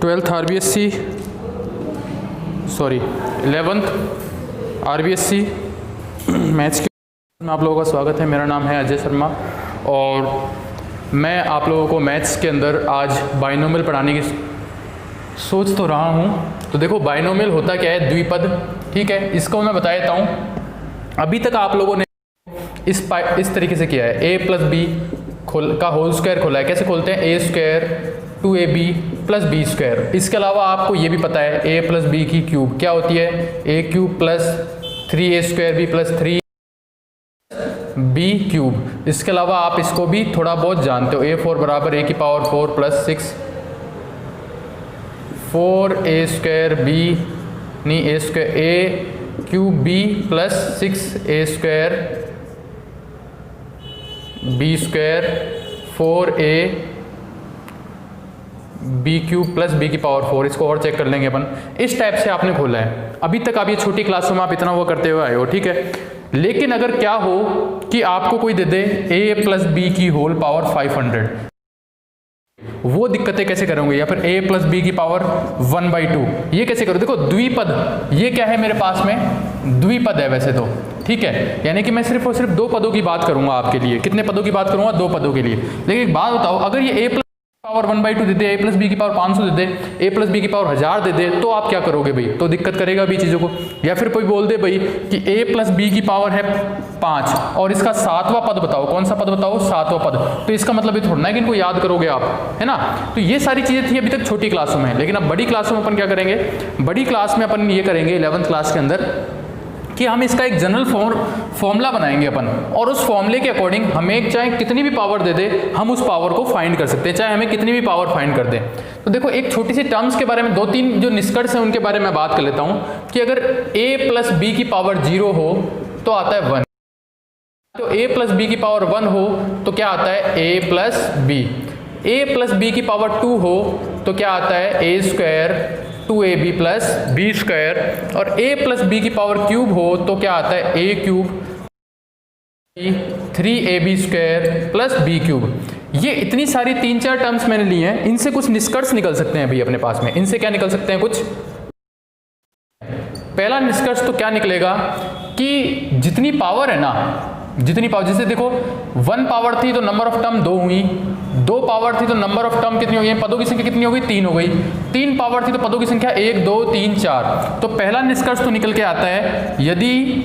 11th RBSc maths के में आप लोगों का स्वागत है। मेरा नाम है अजय शर्मा और मैं आप लोगों को मैथ्स के अंदर आज बाइनोमियल पढ़ाने की सोच तो रहा हूँ। तो देखो बाइनोमियल होता क्या है, द्विपद, ठीक है। इसको मैं बता देता हूँ। अभी तक आप लोगों ने इस तरीके से किया है, a प्लस बी का होल स्क्वायर खोला है। कैसे खोलते हैं, a square 2ab plus B square. इसके अलावा आपको ये भी पता है a प्लस बी की क्यूब क्या होती है, a cube plus 3a square B plus 3b cube. इसके अलावा आप इसको भी थोड़ा बहुत जानते हो, a4 बराबर a की power 4 plus 6 4a square b नहीं a square a cube b plus 6a square b square 4a B cube plus B की पावर 4। इसको और चेक कर लेंगे अपन। इस टाइप से आपने खोला है। अभी तक आप ये छोटी क्लासों में आप इतना वो करते हुए आए हो, ठीक है। लेकिन अगर क्या हो कि आपको कोई दे दे a प्लस बी की होल पावर 500, वो दिक्कतें कैसे करोगे, या फिर a प्लस बी की पावर 1/2, ये कैसे करो। देखो द्विपद, ये क्या है मेरे पास में, द्विपद है वैसे तो, ठीक है। यानी कि मैं सिर्फ और सिर्फ दो पदों की बात करूंगा आपके लिए। कितने पदों की बात करूंगा, दो पदों के लिए। लेकिन एक बात बताओ, अगर ये a प्लस पावर 1/2 दे दे, a प्लस बी की पावर 500 दे दे, a प्लस बी की पावर 1000 दे दे, तो आप क्या करोगे भाई, तो दिक्कत करेगा भी चीज़ों को। या फिर कोई बोल दे भाई कि a प्लस बी की पावर है 5 और इसका 7वां पद बताओ, कौन सा पद बताओ, 7वां पद। तो इसका मतलब ये थोड़ा ना कि इनको याद करोगे आप, है ना। तो ये सारी चीज़ें थी अभी तक छोटी क्लासों में। लेकिन अब बड़ी क्लासों में अपन क्या करेंगे, बड़ी क्लास में अपन ये करेंगे 11th क्लास के अंदर कि हम इसका एक जनरल फॉर्मूला बनाएंगे अपन, और उस फॉर्मूले के अकॉर्डिंग हमें चाहे कितनी भी पावर दे दे, हम उस पावर को फाइंड कर सकते हैं, चाहे हमें कितनी भी पावर फाइंड कर दे। तो देखो एक छोटी सी टर्म्स के बारे में, दो तीन जो निष्कर्ष हैं उनके बारे में बात कर लेता हूँ कि अगर a प्लस बी की पावर 0 हो तो आता है 1, तो a प्लस बी की पावर 1 हो तो क्या आता है a plus B, a plus B की पावर 2 हो तो क्या आता है a square 2ab plus B square, और a प्लस बी की पावर क्यूब हो तो क्या आता है a cube 3ab square plus B cube. ये इतनी सारी 3-4 टर्म्स मैंने ली हैं, इनसे कुछ निष्कर्ष निकल सकते हैं भाई अपने पास में। इनसे क्या निकल सकते हैं कुछ। पहला निष्कर्ष तो क्या निकलेगा कि जितनी पावर है ना, जितनी पावर, जैसे देखो 1 पावर थी तो नंबर ऑफ टर्म 2 हुई, 2 पावर थी तो नंबर ऑफ टर्म कितनी हो गई, पदों की संख्या कितनी हो गई, 3 हो गई, 3 पावर थी तो पदों की संख्या 1 2 3 4। तो पहला निष्कर्ष तो निकल के आता है, यदि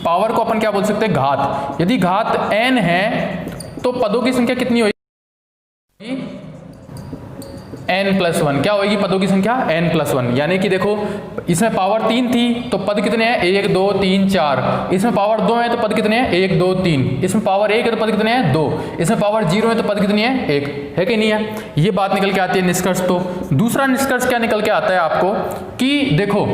पावर को अपन क्या बोल सकते हैं, घात। यदि घात n है तो पदों की संख्या कितनी होगी, n+1। क्या होगी पदों की संख्या, n+1। यानी कि देखो इसमें पावर 3 थी तो पद कितने हैं, 1 2 3 4। इसमें पावर 2 है तो पद कितने हैं, 1 2 3। इसमें पावर 1 है तो पद कितने हैं, 2। इसमें पावर 0 है तो पद कितनी है, 1 है कि नहीं है। ये बात निकल के आती है निष्कर्ष। तो दूसरा निष्कर्ष क्या निकल के आता है आपको कि देखो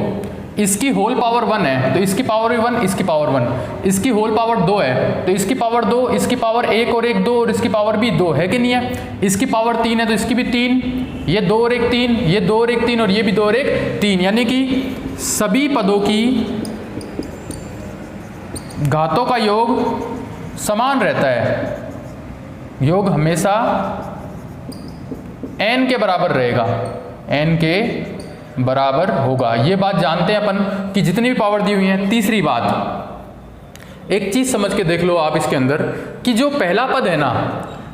इसकी होल पावर 1 है तो इसकी पावर भी 1, इसकी पावर 1, इसकी होल पावर 2 है तो इसकी पावर 2, इसकी पावर 1 और 1 2 और इसकी पावर भी 2 है कि नहीं है। इसकी पावर 3 है तो इसकी भी 3, ये 2 और 1 3, ये 2 और 1 3 और ये भी 2 और 1 3। यानी कि सभी पदों की घातों का योग समान रहता है, योग हमेशा n के बराबर रहेगा, n के बराबर होगा। ये बात जानते हैं अपन कि जितनी भी पावर दी हुई है। तीसरी बात, एक चीज समझ के देख लो आप इसके अंदर कि जो पहला पद है ना,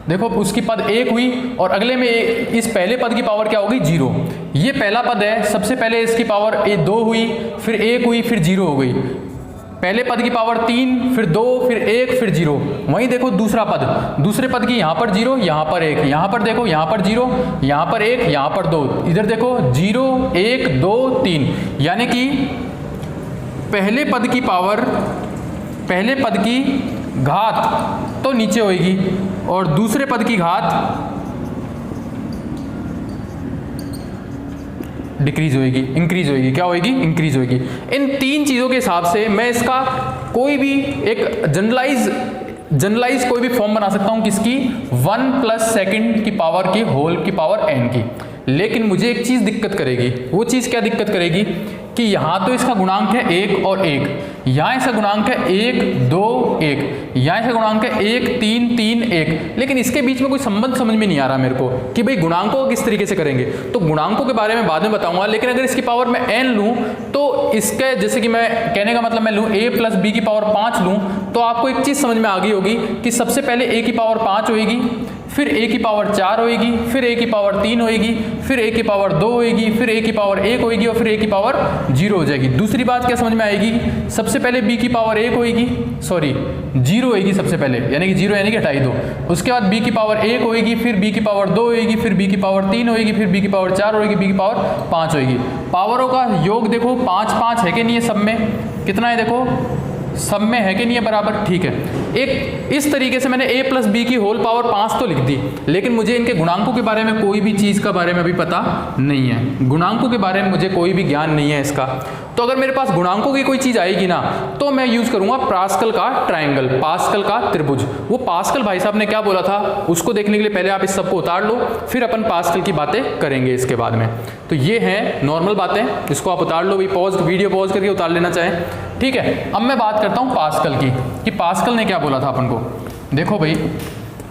देखो उसकी पद 1 हुई और अगले में इस पहले पद की पावर क्या होगी, 0। ये पहला पद है, सबसे पहले इसकी पावर 2 हुई, फिर 1 हुई, फिर 0 हो गई। पहले पद की पावर 3, फिर 2, फिर 1, फिर 0। वहीं देखो दूसरा पद, दूसरे पद की यहाँ पर 0, यहाँ पर 1, यहाँ पर देखो यहाँ पर 0, यहाँ पर 1, यहाँ पर 2, इधर देखो 0 1 2 3। यानी कि पहले पद की पावर, पहले पद की घात तो नीचे होगी और दूसरे पद की घात डिक्रीज होएगी, इंक्रीज होएगी। क्या होएगी, इंक्रीज होएगी। इन 3 चीज़ों के हिसाब से मैं इसका कोई भी एक जनरलाइज कोई भी फॉर्म बना सकता हूँ किसकी, 1 + सेकंड की पावर की होल की पावर n की। लेकिन मुझे एक चीज़ दिक्कत करेगी। वो चीज़ क्या दिक्कत करेगी कि यहाँ तो इसका गुणांक है 1 और 1, यहाँ इसका गुणांक है 1 2 1, यहाँ इसका गुणांक है 1 3 3 1, लेकिन इसके बीच में कोई संबंध समझ में नहीं आ रहा मेरे को कि भाई गुणांकों को किस तरीके से करेंगे। तो गुणांकों के बारे में बाद में बताऊंगा, लेकिन अगर इसकी पावर मैं n लूँ तो इसके जैसे कि मैं कहने का मतलब मैं लूँ a प्लस b की पावर 5 लूँ, तो आपको एक चीज़ समझ में आ गई होगी कि सबसे पहले a की पावर 5 होएगी, फिर a की पावर 4 होएगी, फिर a की पावर 3 होएगी, फिर a की पावर 2 होएगी, फिर a की पावर 1 होएगी और फिर a की पावर 0 हो जाएगी। दूसरी बात क्या समझ में आएगी, सबसे पहले b की पावर 1 होएगी, सॉरी 0 होएगी सबसे पहले, यानी कि 0 यानी कि हटा ही दो। उसके बाद b की पावर 1 होएगी, फिर b की पावर 2 होएगी, फिर b की पावर 3 होएगी, फिर b की पावर 4 होएगी, b की पावर 5 होएगी। पावरों का योग देखो 5 5 है कि नहीं है, सब में कितना है देखो, सब में है कि नहीं है बराबर, ठीक है। एक इस तरीके से मैंने a प्लस बी की होल पावर 5 तो लिख दी, लेकिन मुझे इनके गुणांकों के बारे में कोई भी चीज़ का बारे में अभी पता नहीं है, गुणांकों के बारे में मुझे कोई भी ज्ञान नहीं है इसका। तो अगर मेरे पास गुणांकों की कोई चीज़ आएगी ना, तो मैं यूज़ करूँगा पास्कल का ट्राइंगल, पास्कल का त्रिभुज। वो पास्कल भाई साहब ने क्या बोला था उसको देखने के लिए पहले आप इस सबको उतार लो, फिर अपन पास्कल की बातें करेंगे इसके बाद में। तो ये हैं नॉर्मल बातें, इसको आप उतार लो भाई, वीडियो पॉज करके उतार लेना चाहें, ठीक है। अब मैं बात करता हूँ पास्कल की कि पास्कल ने क्या बोला था अपन को। देखो भाई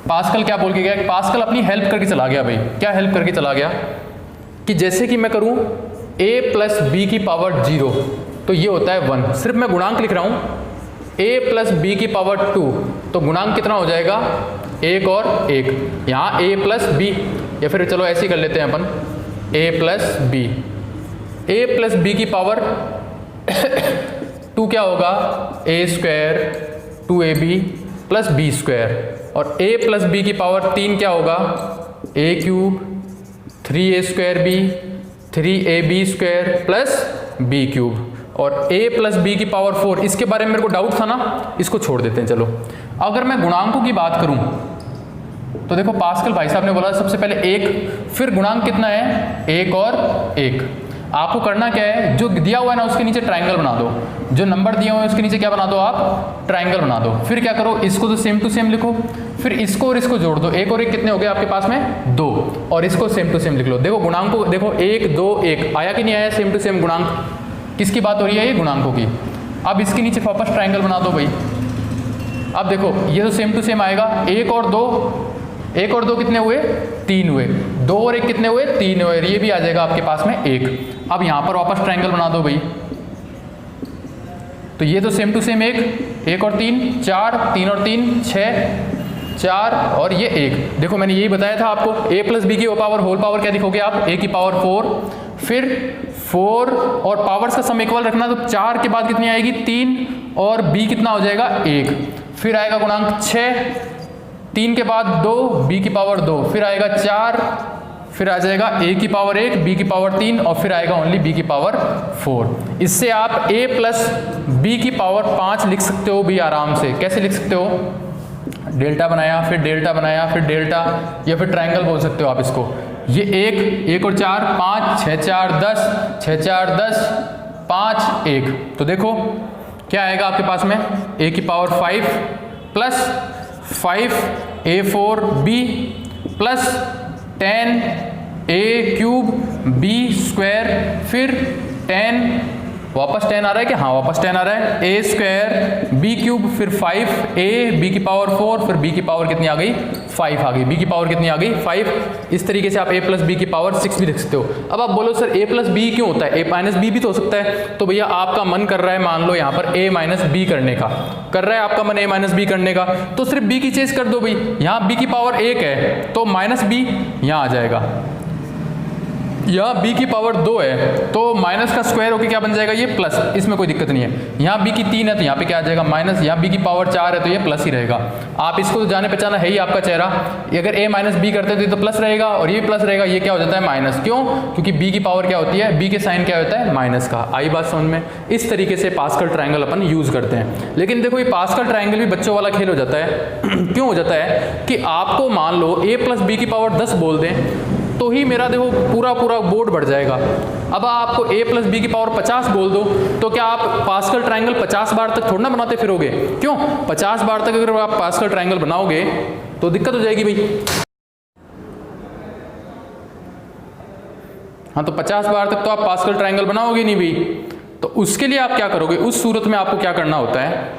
पास्कल क्या बोल के गया, पास्कल अपनी हेल्प करके चला गया भाई। क्या हेल्प करके चला गया कि जैसे कि मैं करूँ a प्लस बी की पावर 0 तो ये होता है 1, सिर्फ मैं गुणांक लिख रहा हूँ a प्लस बी की पावर 2 तो गुणांक कितना हो जाएगा 1 और 1, यहाँ a प्लस बी, या फिर चलो ऐसे ही कर लेते हैं अपन a प्लस बी की पावर 2 क्या होगा a square 2ab plus B square, और a प्लस बी की पावर 3 क्या होगा a cube 3a square b 3ab square plus b cube, और a प्लस बी की पावर 4, इसके बारे में मेरे को डाउट था ना, इसको छोड़ देते हैं। चलो अगर मैं गुणांकों की बात करूं तो देखो पास्कल भाई साहब ने बोला सबसे पहले 1, फिर गुणांक कितना है 1 और 1। आपको करना क्या है, जो दिया हुआ है ना उसके नीचे ट्राइंगल बना दो, जो नंबर दिए हुए हैं उसके नीचे क्या बना दो आप ट्राइंगल बना दो। फिर क्या करो, इसको तो सेम टू सेम लिखो, फिर इसको और इसको जोड़ दो, 1 और 1 कितने हो गए आपके पास में 2, और इसको सेम टू सेम लिख लो। देखो गुणांक को देखो 1 2 1 आया कि नहीं आया सेम टू सेम गुणांक, किसकी बात हो रही है ये गुणांकों की। अब इसके नीचे वापस ट्राइंगल बना दो भाई। अब देखो ये तो सेम टू सेम आएगा, 1 और 2 कितने हुए 3 हुए, 2 और 1 कितने हुए 3 हुए, ये भी आ जाएगा आपके पास में 1। अब यहाँ पर वापस ट्राइंगल बना दो भाई, तो ये तो सेम टू सेम 1 और 3 4, 3 और 3 6 4 और ये 1। देखो मैंने यही बताया था आपको, a प्लस बी की पावर होल पावर क्या लिखोगे आप a की पावर 4, फिर 4 और पावर्स का सम इक्वल रखना, तो 4 के बाद कितनी आएगी 3 और b कितना हो जाएगा 1, फिर आएगा गुणांक 6, 3 के बाद 2 b की पावर 2, फिर आएगा 4, फिर आ जाएगा a की पावर 1 b की पावर 3 और फिर आएगा ओनली b की पावर 4। इससे आप a प्लस b की पावर 5 लिख सकते हो भी आराम से। कैसे लिख सकते हो, डेल्टा बनाया फिर डेल्टा बनाया फिर डेल्टा, या फिर ट्राइंगल बोल सकते हो आप इसको। ये 1 और 4 5 6 4 10 6 4 10 5 1, तो देखो क्या आएगा आपके पास में a की power 5 plus 5a4b plus 10a cube b square, फिर 10 वापस 10 आ रहा है क्या, हाँ वापस 10 आ रहा है, a स्क्वायर b क्यूब, फिर 5a b की पावर 4, फिर b की पावर कितनी आ गई 5 आ गई, b की पावर कितनी आ गई 5। इस तरीके से आप a प्लस बी की पावर 6 भी लिख सकते हो। अब आप बोलो सर a प्लस बी क्यों होता है, a माइनस बी भी तो हो सकता है। तो भैया आपका मन कर रहा है, मान लो यहाँ पर a माइनस बी करने का, कर रहा है आपका मन a माइनस बी करने का, तो सिर्फ b की चेंज कर दो भाई। यहाँ b की पावर 1 है तो माइनस b यहाँ आ जाएगा, यहाँ b की पावर 2 है तो माइनस का स्क्वायर होकर क्या बन जाएगा ये प्लस, इसमें कोई दिक्कत नहीं है। यहाँ b की 3 है तो यहाँ पे क्या आ जाएगा माइनस, यहाँ b की पावर 4 है तो ये प्लस ही रहेगा। आप इसको तो जाने पहचाना है ही आपका चेहरा, अगर a माइनस बी करते थे तो प्लस रहेगा और ये प्लस रहेगा, ये क्या हो जाता है माइनस। क्यों, क्योंकि b की पावर क्या होती है, b के साइन क्या होता है माइनस का। आई बात समझ में। इस तरीके से पास्कल ट्राइंगल अपन यूज करते हैं। लेकिन देखो ये पास्कल ट्राइंगल भी बच्चों वाला खेल हो जाता है क्यों हो जाता है कि आपको मान लो a प्लस बी की पावर 10 बोल दें तो ही मेरा देखो पूरा बोर्ड बढ़ जाएगा। अब आपको a प्लस बी की पावर 50 बोल दो तो क्या आप पास्कल ट्राइंगल 50 बार तक थोड़ा ना बनाते फिरोगे। क्यों, 50 बार तक अगर आप पास्कल ट्राइंगल बनाओगे तो दिक्कत हो जाएगी भाई। हाँ तो 50 बार तक तो आप पास्कल ट्रायंगल बनाओगे नहीं भाई। तो उसके लिए आप क्या करोगे, उस सूरत में आपको क्या करना होता है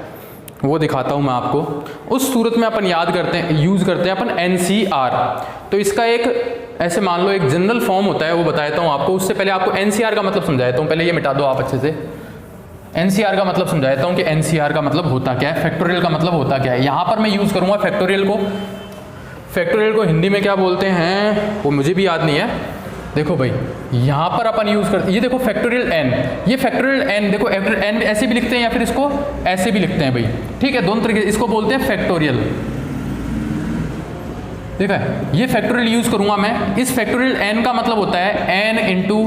वो दिखाता हूँ मैं आपको। उस सूरत में अपन याद करते हैं, यूज़ करते हैं अपन NCR। तो इसका एक ऐसे मान लो एक जनरल फॉर्म होता है, वो बताता हूँ आपको। उससे पहले आपको NCR का मतलब समझाता हूँ, पहले ये मिटा दो आप अच्छे से। NCR का मतलब समझाता हूँ कि NCR का मतलब होता क्या है, फैक्टोरियल का मतलब होता क्या है। यहाँ पर मैं यूज़ करूँगा फैक्टोरियल को। फैक्टोरियल को हिंदी में क्या बोलते हैं वो मुझे भी याद नहीं है। देखो भाई यहाँ पर अपन यूज़ करते, ये देखो फैक्टोरियल n, ये फैक्टोरियल n देखो n ऐसे भी लिखते हैं या फिर इसको ऐसे भी लिखते हैं भाई, ठीक है, दोनों तरीके। इसको बोलते हैं फैक्टोरियल, देखा है, ये फैक्टोरियल यूज़ करूँगा मैं। इस फैक्टोरियल n का मतलब होता है n into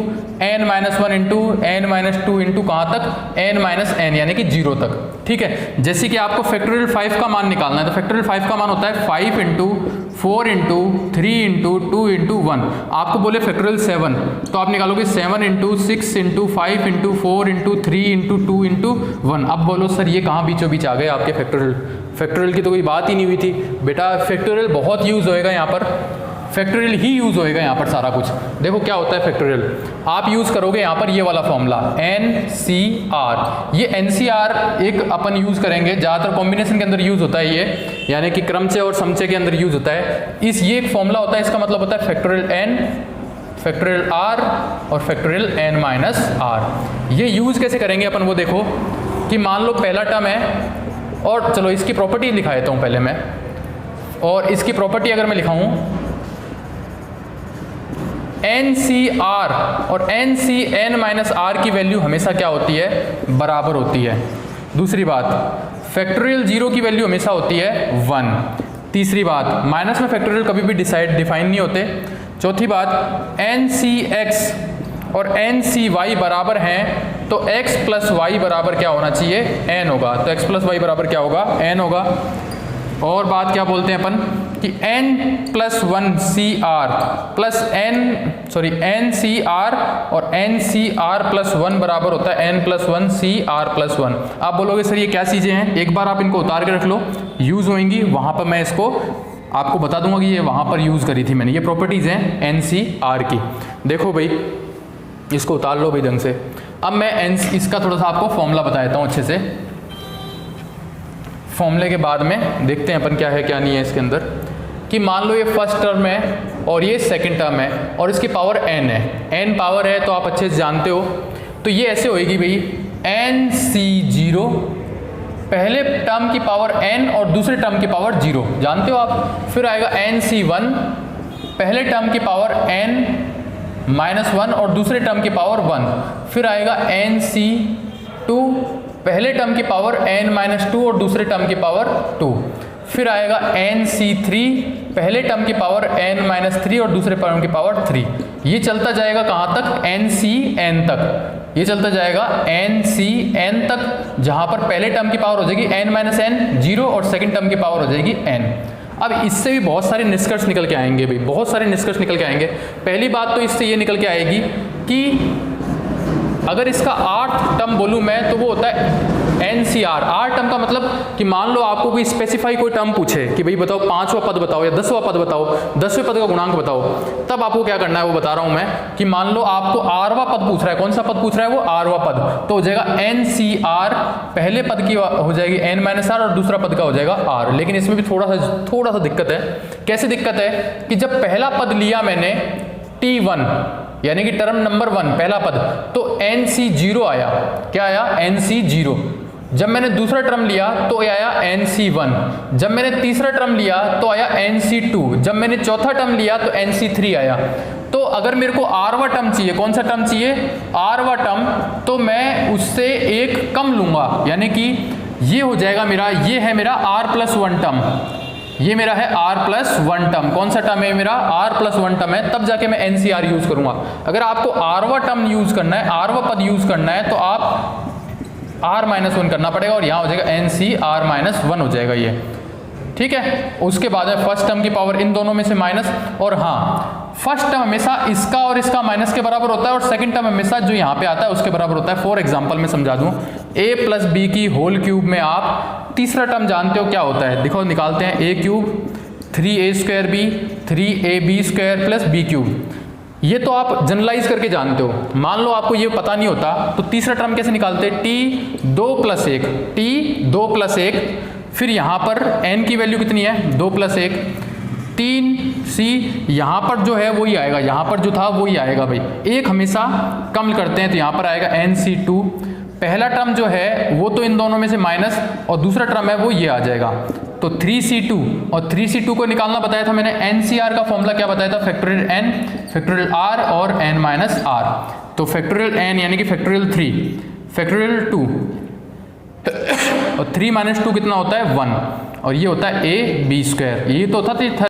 n minus 1 into n minus 2 into कहाँ तक n माइनस n यानी कि 0 तक, ठीक है। जैसे कि आपको फैक्टोरियल 5 का मान निकालना है, तो फैक्टोरियल 5 का मान होता है 5 इंटू 4 इंटू 3 इंटू 2 इंटू 1। आपको बोले फैक्टोरियल 7, तो आप निकालोगे 7 into 6 into 5 into 4 into 3 into 2 into 1। अब बोलो सर ये कहाँ बीचों बीच आ गए आपके फैक्टोरियल, फैक्टोरियल की तो कोई बात ही नहीं हुई थी बेटा। फैक्टोरियल बहुत यूज़ होएगा यहाँ पर, फैक्टोरियल ही यूज़ होएगा यहाँ पर सारा कुछ। देखो क्या होता है फैक्टोरियल, आप यूज़ करोगे यहाँ पर ये वाला फॉर्मूला NCR। ये NCR एक अपन यूज़ करेंगे, ज़्यादातर कॉम्बिनेशन के अंदर यूज़ होता है ये, यानी कि क्रमचय और समचय के अंदर यूज़ होता है। ये एक फॉर्मूला होता है, इसका मतलब होता है फैक्टोरियल n, फैक्टोरियल r और फैक्टोरियल n माइनस r। ये यूज़ कैसे करेंगे अपन वो देखो कि मान लो पहला टर्म है, और चलो इसकी प्रॉपर्टी लिखा देता हूँ पहले मैं। और इसकी प्रॉपर्टी अगर मैं लिखाऊँ NCR और NCn माइनस R की वैल्यू हमेशा क्या होती है, बराबर होती है। दूसरी बात फैक्टोरियल 0 की वैल्यू हमेशा होती है 1। तीसरी बात माइनस में फैक्टोरियल कभी भी डिफाइन नहीं होते। चौथी बात NCX और NCY बराबर हैं, तो x प्लस वाई बराबर क्या होना चाहिए, n होगा। तो x प्लस वाई बराबर क्या होगा, n होगा। और बात क्या बोलते हैं अपन कि n plus 1 CR plus NCR और NCR प्लस 1 बराबर होता है n प्लस 1 CR प्लस 1। आप बोलोगे सर ये क्या चीज़ें हैं, एक बार आप इनको उतार के रख लो, यूज़ होंगी वहाँ पर मैं इसको आपको बता दूंगा कि ये वहाँ पर यूज़ करी थी मैंने। ये प्रॉपर्टीज़ हैं NCR की। देखो भाई इसको उतार लो भाई ढंग से। अब मैं इसका थोड़ा सा आपको फॉर्मूला बता देता हूँ अच्छे से। फॉर्मूले के बाद में देखते हैं अपन क्या है क्या नहीं है इसके अंदर। कि मान लो ये फर्स्ट टर्म है और ये सेकंड टर्म है और इसकी पावर n है, n पावर है तो आप अच्छे से जानते हो। तो ये ऐसे होएगी भाई NC0, पहले टर्म की पावर n और दूसरे टर्म की पावर 0, जानते हो आप। फिर आएगा NC1, पहले टर्म की पावर n माइनस 1 और दूसरे टर्म की पावर 1। फिर आएगा NC2, पहले टर्म की पावर n माइनस 2 और दूसरे टर्म की पावर 2। फिर आएगा NC3, पहले टर्म की पावर n माइनस 3 और दूसरे टर्म की पावर 3। ये चलता जाएगा कहाँ तक, NCn तक। ये चलता जाएगा NCn तक, जहाँ पर पहले टर्म की पावर हो जाएगी n माइनस n 0 और सेकंड टर्म की पावर हो जाएगी n। अब इससे भी बहुत सारे निष्कर्ष निकल के आएंगे भाई, बहुत सारे निष्कर्ष निकल के आएंगे। पहली बात तो इससे ये निकल के आएगी कि अगर इसका 8 टर्म बोलूँ मैं तो वो होता है NCR। 8 टर्म का मतलब कि मान लो आपको कोई स्पेसिफाई कोई टर्म पूछे कि भाई बताओ 5वां पद बताओ या 10वां पद बताओ, 10वें पद का गुणांक बताओ, तब आपको क्या करना है वो बता रहा हूँ मैं। कि मान लो आपको 8वां पद पूछ रहा है, कौन सा पद पूछ रहा है वो 8वां पद, तो हो जाएगा NCR, पहले पद की हो जाएगी n माइनस r और दूसरा पद का हो जाएगा r। लेकिन इसमें भी थोड़ा सा दिक्कत है। कैसे दिक्कत है कि जब पहला पद लिया मैंने T1 यानी कि टर्म नंबर 1 पहला पद, तो NC0 आया। क्या आया, NC0। जब मैंने दूसरा टर्म लिया तो आया NC1। जब मैंने तीसरा टर्म लिया तो आया NC2। जब मैंने चौथा टर्म लिया तो NC3 आया। तो अगर मेरे को आरवा टर्म चाहिए, कौन सा टर्म चाहिए, आरवा टर्म, तो मैं उससे एक कम लूंगा, यानी कि ये हो जाएगा मेरा, ये है मेरा r+1 टर्म, ये मेरा है r+1 टर्म। कौन सा टर्म है मेरा, r+1 टर्म है, तब जाके मैं NCR यूज करूंगा। अगर आपको आरवा टर्म यूज करना है, आरवा पद यूज करना है, तो आप r-1 करना पड़ेगा और यहाँ हो जाएगा NCR-1 हो जाएगा ये, ठीक है। उसके बाद है फर्स्ट टर्म की पावर इन दोनों में से माइनस, और हाँ फर्स्ट टर्म हमेशा इसका और इसका माइनस के बराबर होता है और सेकंड टर्म हमेशा जो यहाँ पे आता है उसके बराबर होता है। फॉर एग्जांपल मैं समझा दूं, a+b की होल क्यूब में आप तीसरा टर्म जानते हो क्या होता है, देखो निकालते हैं, a³ 3a² b 3ab² + b³। ये तो आप जनरलाइज करके जानते हो। मान लो आपको ये पता नहीं होता तो तीसरा टर्म कैसे निकालते हैं, t 2 + 1, t 2 + 1, फिर यहाँ पर n की वैल्यू कितनी है 2 + 1, 3c, यहाँ पर जो है वही आएगा, यहाँ पर जो था वही आएगा भाई, एक हमेशा कम करते हैं तो यहाँ पर आएगा nc2। पहला टर्म जो है वो तो इन दोनों में से माइनस, और दूसरा टर्म है वो ये आ जाएगा, तो 3c2, और 3c2 को निकालना बताया था मैंने, NCR का फॉर्मूला क्या बताया था, फैक्टोरियल n फैक्टोरियल r और n माइनस r, तो फैक्टोरियल n यानी कि फैक्टोरियल 3 फैक्टोरियल 2 और 3 - 2 कितना होता है 1, और ये होता है ab², ये तो होता था